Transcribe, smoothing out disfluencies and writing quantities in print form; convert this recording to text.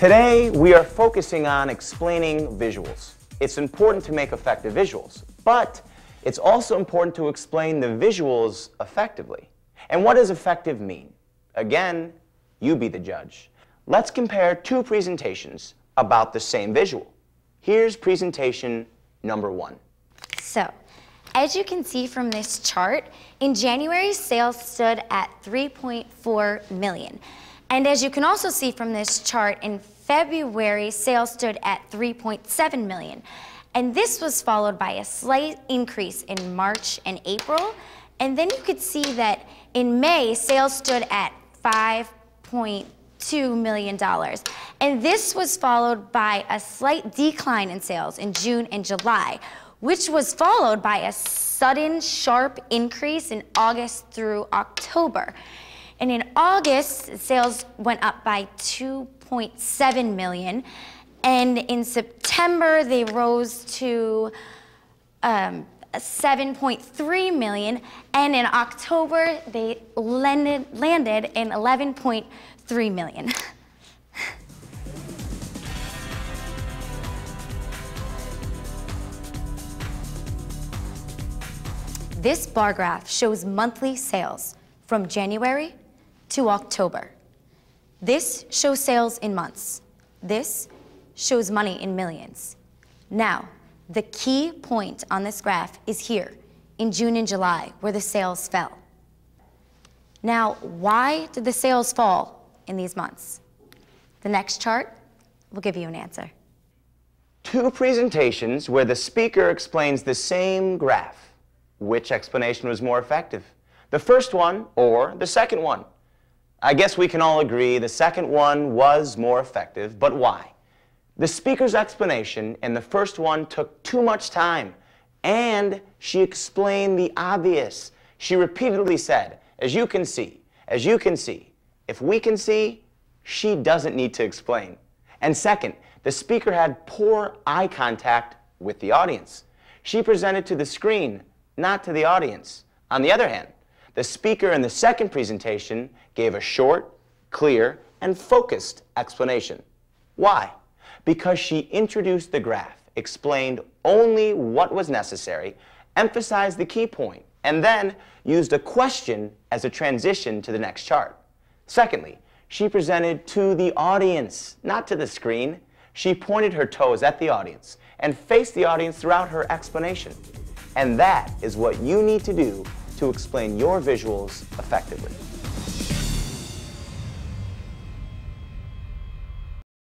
Today, we are focusing on explaining visuals. It's important to make effective visuals, but it's also important to explain the visuals effectively. And what does effective mean? Again, you be the judge. Let's compare two presentations about the same visual. Here's presentation number 1. So, as you can see from this chart, in January, sales stood at $3.4 million. And as you can also see from this chart, in February, sales stood at $3.7 million. And this was followed by a slight increase in March and April. And then you could see that in May, sales stood at $5.2 million. And this was followed by a slight decline in sales in June and July, which was followed by a sudden sharp increase in August through October. And in August, sales went up by $2.7 million. And in September, they rose to $7.3 million. And in October, they landed in $11.3 million. This bar graph shows monthly sales from January to October. This shows sales in months. This shows money in millions. Now, the key point on this graph is here in June and July, where the sales fell. Now, why did the sales fall in these months? The next chart will give you an answer. Two presentations where the speaker explains the same graph. Which explanation was more effective? The first one or the second one? I guess we can all agree the second one was more effective, but why? The speaker's explanation in the first one took too much time, and she explained the obvious. She repeatedly said, as you can see, if we can see, she doesn't need to explain. And second, the speaker had poor eye contact with the audience. She presented to the screen, not to the audience. On the other hand, the speaker in the second presentation gave a short, clear, and focused explanation. Why? Because she introduced the graph, explained only what was necessary, emphasized the key point, and then used a question as a transition to the next chart. Secondly, she presented to the audience, not to the screen. She pointed her toes at the audience and faced the audience throughout her explanation. And that is what you need to do to explain your visuals effectively.